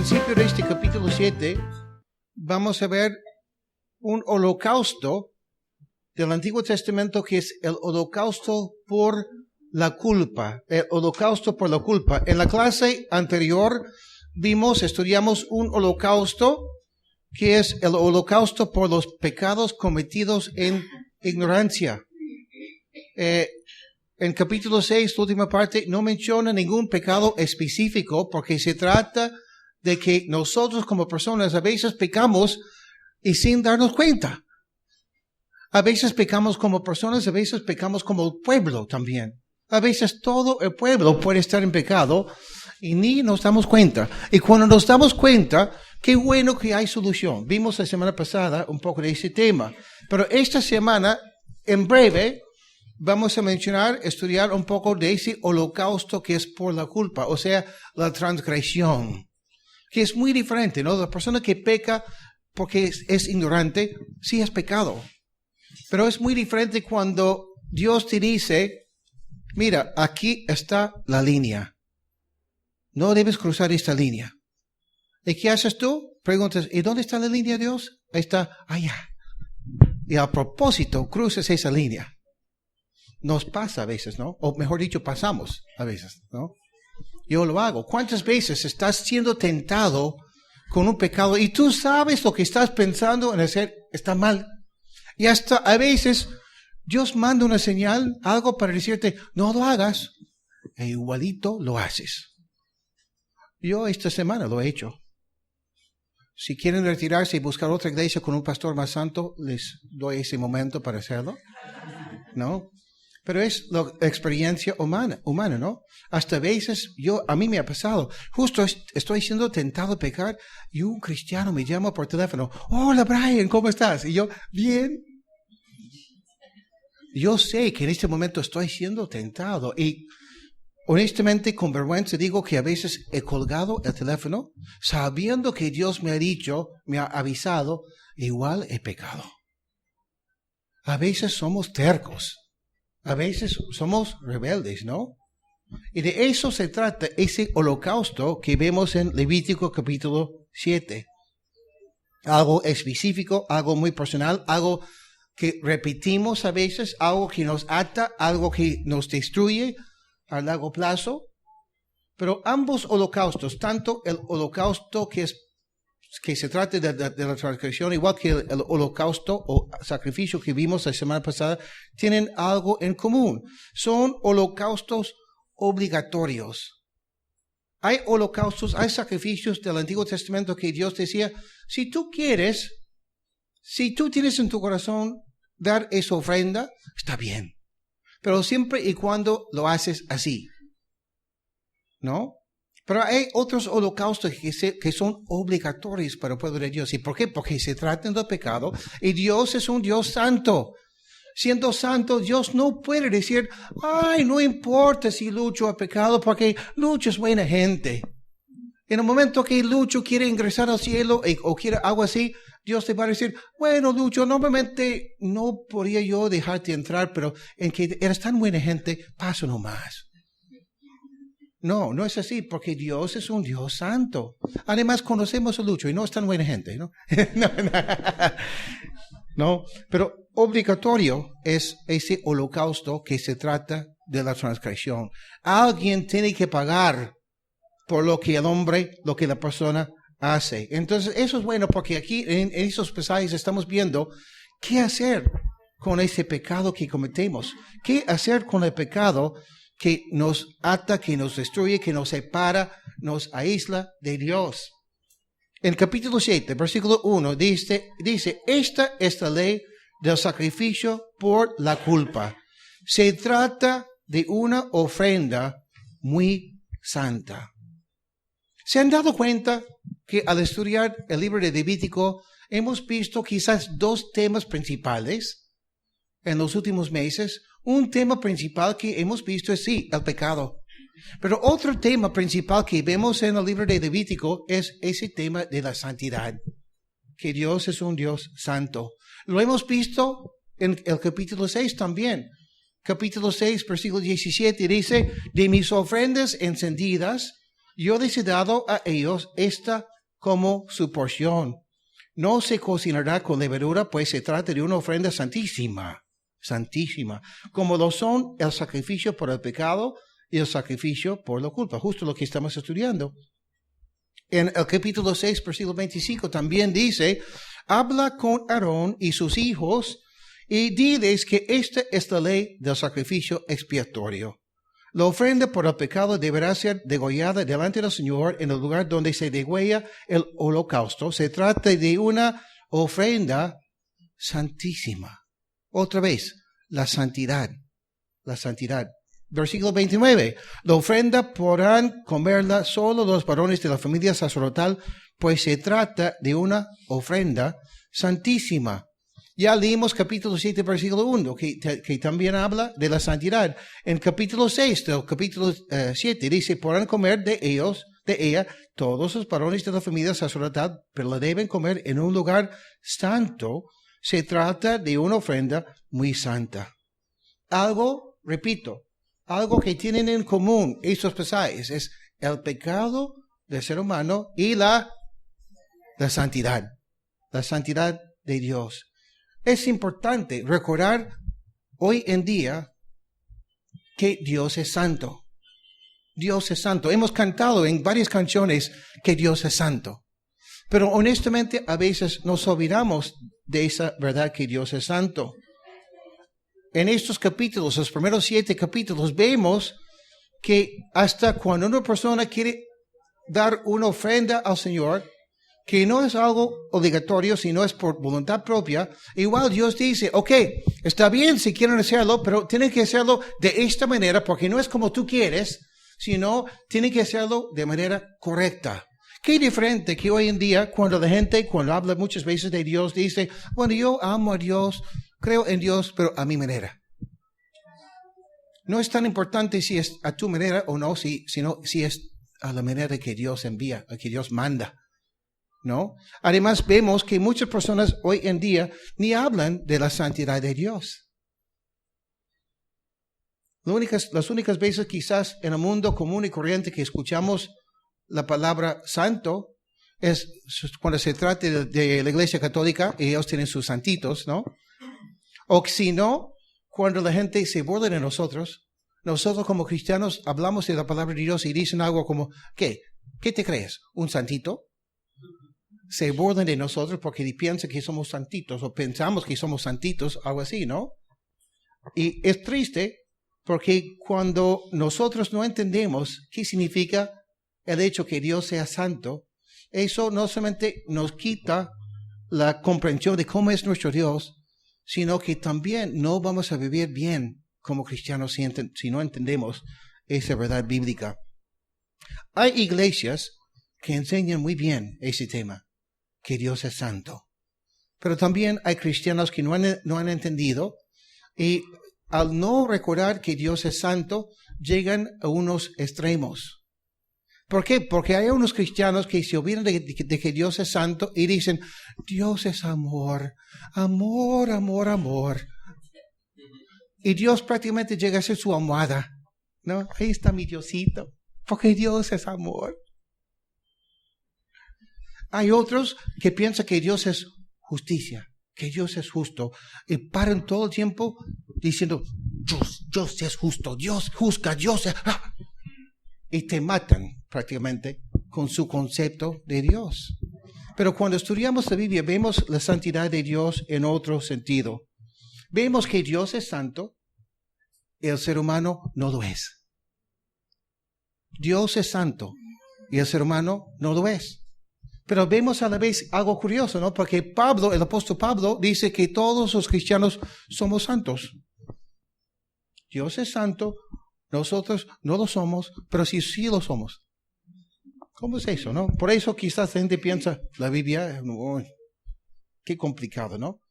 principio de este capítulo 7 vamos a ver un holocausto del Antiguo Testamento que es el holocausto por la culpa. El holocausto por la culpa. En la clase anterior estudiamos un holocausto que es el holocausto por los pecados cometidos en ignorancia. En capítulo 6, la última parte, no menciona ningún pecado específico porque se trata de que nosotros como personas a veces pecamos y sin darnos cuenta. A veces pecamos como personas, a veces pecamos como pueblo también. A veces todo el pueblo puede estar en pecado y ni nos damos cuenta. Y cuando nos damos cuenta, qué bueno que hay solución. Vimos la semana pasada un poco de ese tema. Pero esta semana, en breve, vamos a estudiar un poco de ese holocausto que es por la culpa, o sea, la transgresión, que es muy diferente, ¿no? La persona que peca porque es ignorante, sí es pecado. Pero es muy diferente cuando Dios te dice, mira, aquí está la línea. No debes cruzar esta línea. ¿Y qué haces tú? Preguntas, ¿y dónde está la línea, Dios? Ahí está, allá. Y a propósito, cruzas esa línea. Nos pasa a veces, ¿no? O mejor dicho, pasamos a veces, ¿no? Yo lo hago. ¿Cuántas veces estás siendo tentado con un pecado y tú sabes lo que estás pensando en hacer está mal? Y hasta a veces Dios manda una señal, algo para decirte, no lo hagas, e igualito lo haces. Yo esta semana lo he hecho. Si quieren retirarse y buscar otra iglesia con un pastor más santo, les doy ese momento para hacerlo, ¿no? Pero es la experiencia humana, ¿no? Hasta veces a mí me ha pasado, justo estoy siendo tentado a pecar y un cristiano me llama por teléfono, hola Brian, ¿cómo estás? Y yo, bien. Yo sé que en este momento estoy siendo tentado y honestamente con vergüenza digo que a veces he colgado el teléfono sabiendo que Dios me ha dicho, me ha avisado, igual he pecado. A veces somos tercos. A veces somos rebeldes, ¿no? Y de eso se trata ese holocausto que vemos en Levítico capítulo 7. Algo específico, algo muy personal, algo que repetimos a veces, algo que nos ata, algo que nos destruye a largo plazo. Pero ambos holocaustos, tanto el holocausto que se trate de la transgresión, igual que el holocausto o sacrificio que vimos la semana pasada, tienen algo en común. Son holocaustos obligatorios. Hay holocaustos, hay sacrificios del Antiguo Testamento que Dios decía, si tú tienes en tu corazón dar esa ofrenda, está bien. Pero siempre y cuando lo haces así. ¿No? Pero hay otros holocaustos que son obligatorios para el pueblo de Dios. ¿Y por qué? Porque se tratan de pecado y Dios es un Dios santo. Siendo santo, Dios no puede decir, ay, no importa si Lucho ha pecado porque Lucho es buena gente. En el momento que Lucho quiere ingresar al cielo o quiere algo así, Dios te va a decir, bueno, Lucho, normalmente no podría yo dejarte entrar, pero en que eres tan buena gente, paso nomás. No es así, porque Dios es un Dios santo. Además, conocemos a Lucho y no es tan buena gente, ¿no? No, pero obligatorio es ese holocausto que se trata de la transgresión. Alguien tiene que pagar por lo que la persona hace. Entonces, eso es bueno porque aquí en esos pasajes estamos viendo qué hacer con ese pecado que cometemos. ¿Qué hacer con el pecado que nos ata, que nos destruye, que nos separa, nos aísla de Dios? En capítulo 7, versículo 1, dice, esta es la ley del sacrificio por la culpa. Se trata de una ofrenda muy santa. ¿Se han dado cuenta que al estudiar el libro de Levítico hemos visto quizás dos temas principales en los últimos meses? Un tema principal que hemos visto es sí, el pecado. Pero otro tema principal que vemos en el libro de Levítico es ese tema de la santidad. Que Dios es un Dios santo. Lo hemos visto en el capítulo 6 también. Capítulo 6, versículo 17 dice, de mis ofrendas encendidas, yo les he dado a ellos esta como su porción. No se cocinará con levadura, pues se trata de una ofrenda santísima, santísima, como lo son el sacrificio por el pecado y el sacrificio por la culpa, justo lo que estamos estudiando. En el capítulo 6, versículo 25, también dice, habla con Aarón y sus hijos y diles que esta es la ley del sacrificio expiatorio. La ofrenda por el pecado deberá ser degollada delante del Señor en el lugar donde se degüella el holocausto. Se trata de una ofrenda santísima. Otra vez, la santidad. La santidad. Versículo 29. La ofrenda podrán comerla solo los varones de la familia sacerdotal, pues se trata de una ofrenda santísima. Ya leímos capítulo 7, versículo 1, que también habla de la santidad. En capítulo 6 del capítulo 7 dice, podrán comer de ella, todos los varones de la familia sacerdotal, pero la deben comer en un lugar santo. Se trata de una ofrenda muy santa. Algo, repito, algo que tienen en común estos pasajes es el pecado del ser humano y la santidad de Dios. Es importante recordar hoy en día que Dios es santo. Dios es santo. Hemos cantado en varias canciones que Dios es santo. Pero honestamente a veces nos olvidamos de esa verdad que Dios es santo. En estos capítulos, los primeros 7 capítulos, vemos que hasta cuando una persona quiere dar una ofrenda al Señor, que no es algo obligatorio, sino es por voluntad propia, igual Dios dice, ok, está bien si quieren hacerlo, pero tienen que hacerlo de esta manera, porque no es como tú quieres, sino tienen que hacerlo de manera correcta. Qué diferente que hoy en día, cuando la gente, cuando habla muchas veces de Dios, dice, bueno, yo amo a Dios, creo en Dios, pero a mi manera. No es tan importante si es a tu manera o no, sino si es a la manera que Dios envía, a que Dios manda. ¿No? Además, vemos que muchas personas hoy en día ni hablan de la santidad de Dios. Las únicas veces quizás en el mundo común y corriente que escuchamos la palabra santo es cuando se trata de la Iglesia Católica y ellos tienen sus santitos, ¿no? O si no, cuando la gente se burla de nosotros como cristianos hablamos de la palabra de Dios y dicen algo como, ¿qué? ¿Qué te crees? ¿Un santito? Se burlan de nosotros porque piensan que somos santitos o pensamos que somos santitos, algo así, ¿no? Y es triste porque cuando nosotros no entendemos qué significa el hecho que Dios sea santo, eso no solamente nos quita la comprensión de cómo es nuestro Dios, sino que también no vamos a vivir bien como cristianos si no entendemos esa verdad bíblica. Hay iglesias que enseñan muy bien ese tema, que Dios es santo. Pero también hay cristianos que no han entendido y al no recordar que Dios es santo, llegan a unos extremos. ¿Por qué? Porque hay unos cristianos que se olvidan de que Dios es santo y dicen, Dios es amor, amor, amor, amor. Y Dios prácticamente llega a ser su almohada, ¿no? Ahí está mi Diosito, porque Dios es amor. Hay otros que piensan que Dios es justicia, que Dios es justo, y paran todo el tiempo diciendo, Dios es justo, Dios juzga, Dios es... ¡Ah! Y te matan prácticamente con su concepto de Dios. Pero cuando estudiamos la Biblia, vemos la santidad de Dios en otro sentido. Vemos que Dios es santo, el ser humano no lo es. Dios es santo y el ser humano no lo es. Pero vemos a la vez algo curioso, ¿no? Porque Pablo, el apóstol Pablo, dice que todos los cristianos somos santos. Dios es santo, nosotros no lo somos, pero sí lo somos. ¿Cómo es eso, no? Por eso quizás la gente piensa, la Biblia, qué complicado, ¿no?